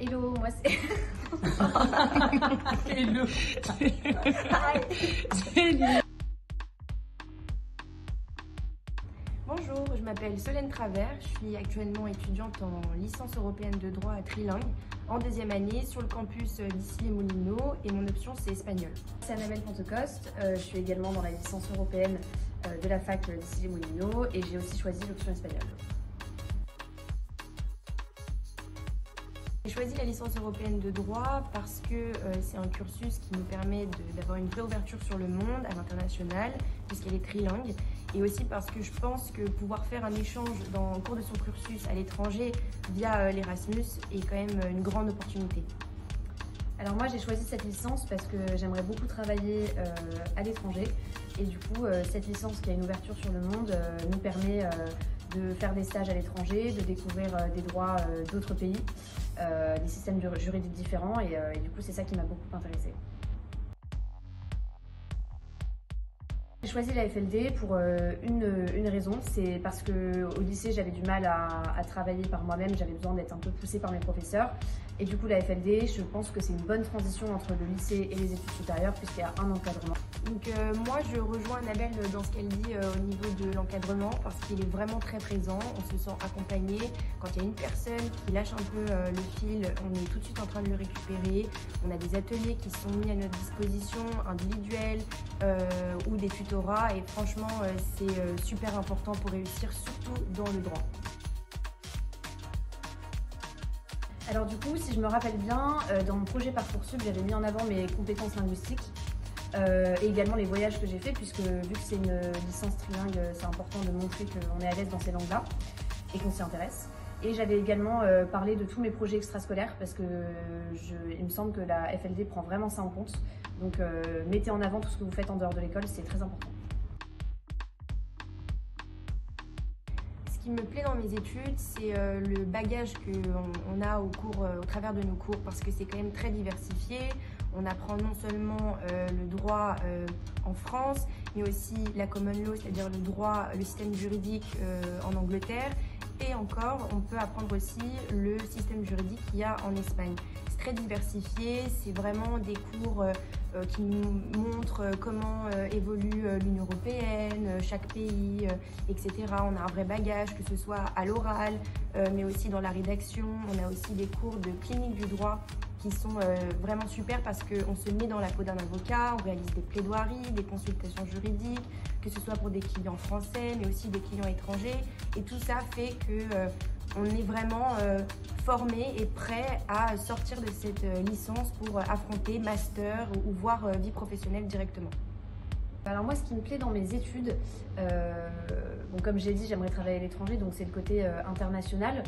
Hello, moi c'est... Hello. Bonjour, je m'appelle Solène Travers, je suis actuellement étudiante en licence européenne de droit trilingue en deuxième année sur le campus d'Issy-les-Moulineaux et mon option c'est espagnol. C'est Annabelle Pentecoste, je suis également dans la licence européenne de la fac d'Issy-les-Moulineaux et j'ai aussi choisi l'option espagnole. J'ai choisi la licence européenne de droit parce que c'est un cursus qui nous permet d'avoir une vraie ouverture sur le monde, à l'international, puisqu'elle est trilingue, et aussi parce que je pense que pouvoir faire un échange au cours de son cursus à l'étranger via l'Erasmus est quand même une grande opportunité. Alors moi j'ai choisi cette licence parce que j'aimerais beaucoup travailler à l'étranger, et du coup cette licence qui a une ouverture sur le monde nous permet de faire des stages à l'étranger, de découvrir des droits d'autres pays, des systèmes juridiques différents, et du coup c'est ça qui m'a beaucoup intéressée. J'ai choisi la FLD pour une raison, c'est parce qu'au lycée j'avais du mal à travailler par moi-même, j'avais besoin d'être un peu poussée par mes professeurs, et du coup la FLD, je pense que c'est une bonne transition entre le lycée et les études supérieures puisqu'il y a un encadrement. Donc moi je rejoins Annabelle dans ce qu'elle dit au niveau de l'encadrement parce qu'il est vraiment très présent, on se sent accompagné. Quand il y a une personne qui lâche un peu le fil, on est tout de suite en train de le récupérer. On a des ateliers qui sont mis à notre disposition, individuels ou des tutorats, et franchement c'est super important pour réussir, surtout dans le droit. Alors du coup, si je me rappelle bien, dans mon projet Parcoursup, j'avais mis en avant mes compétences linguistiques et également les voyages que j'ai faits, puisque vu que c'est une licence trilingue, c'est important de montrer qu'on est à l'aise dans ces langues-là et qu'on s'y intéresse. Et j'avais également parlé de tous mes projets extrascolaires parce que il me semble que la FLD prend vraiment ça en compte. Donc mettez en avant tout ce que vous faites en dehors de l'école, c'est très important. Ce qui me plaît dans mes études, c'est le bagage qu'on a au travers de nos cours, parce que c'est quand même très diversifié. On apprend non seulement le droit en France, mais aussi la common law, c'est-à-dire le droit, le système juridique en Angleterre. Et encore, on peut apprendre aussi le système juridique qu'il y a en Espagne. C'est très diversifié, c'est vraiment des cours qui nous montrent comment évolue l'Union européenne, chaque pays, etc. On a un vrai bagage, que ce soit à l'oral, mais aussi dans la rédaction. On a aussi des cours de clinique du droit qui sont vraiment super parce qu'on se met dans la peau d'un avocat, on réalise des plaidoiries, des consultations juridiques, que ce soit pour des clients français, mais aussi des clients étrangers. Et tout ça fait qu'on est vraiment formé et prêt à sortir de cette licence pour affronter master ou voire vie professionnelle directement. Alors moi, ce qui me plaît dans mes études, bon, comme j'ai dit, j'aimerais travailler à l'étranger, donc c'est le côté international.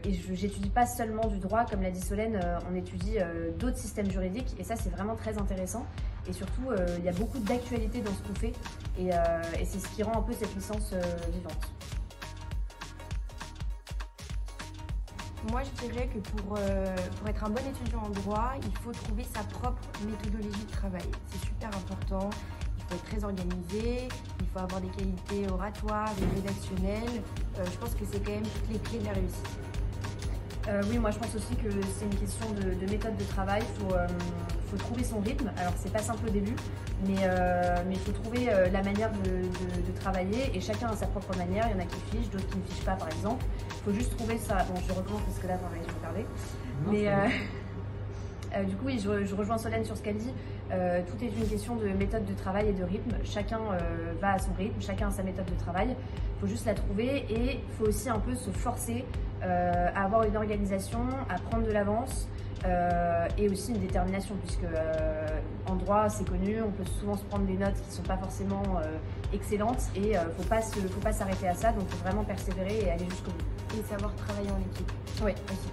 J'étudie pas seulement du droit, comme l'a dit Solène, on étudie d'autres systèmes juridiques, et ça c'est vraiment très intéressant. Et surtout, il y a beaucoup d'actualité dans ce qu'on fait, et c'est ce qui rend un peu cette licence vivante. Moi, je dirais que pour être un bon étudiant en droit, il faut trouver sa propre méthodologie de travail. C'est super important, il faut être très organisé, il faut avoir des qualités oratoires et rédactionnelles. Je pense que c'est quand même toutes les clés de la réussite. Oui, moi je pense aussi que c'est une question de méthode de travail. Il faut trouver son rythme. Alors c'est pas simple au début, mais il faut trouver la manière de travailler, et chacun a sa propre manière. Il y en a qui fichent, d'autres qui ne fichent pas par exemple. Il faut juste trouver ça. Bon, je recommence parce que là pareil, je vais parler. Mais du coup, oui, je rejoins Solène sur ce qu'elle dit. Tout est une question de méthode de travail et de rythme. Chacun va à son rythme, chacun a sa méthode de travail. Il faut juste la trouver, et il faut aussi un peu se forcer à avoir une organisation, à prendre de l'avance et aussi une détermination, puisque en droit, c'est connu, on peut souvent se prendre des notes qui ne sont pas forcément excellentes, et il ne faut pas s'arrêter à ça, donc il faut vraiment persévérer et aller jusqu'au bout. Et savoir travailler en équipe. Oui, aussi.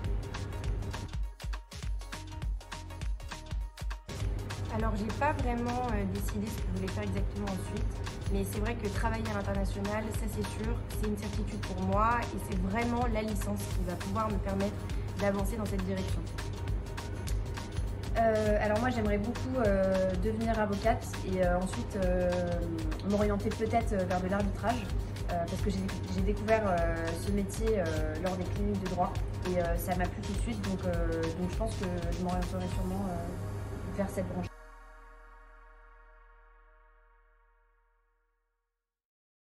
Alors, j'ai pas vraiment décidé ce que je voulais faire exactement ensuite, mais c'est vrai que travailler à l'international, ça c'est sûr, c'est une certitude pour moi, et c'est vraiment la licence qui va pouvoir me permettre d'avancer dans cette direction. Alors moi j'aimerais beaucoup devenir avocate et ensuite m'orienter peut-être vers de l'arbitrage parce que j'ai découvert ce métier lors des cliniques de droit. et ça m'a plu tout de suite, donc je pense que je m'orienterai sûrement vers cette branche.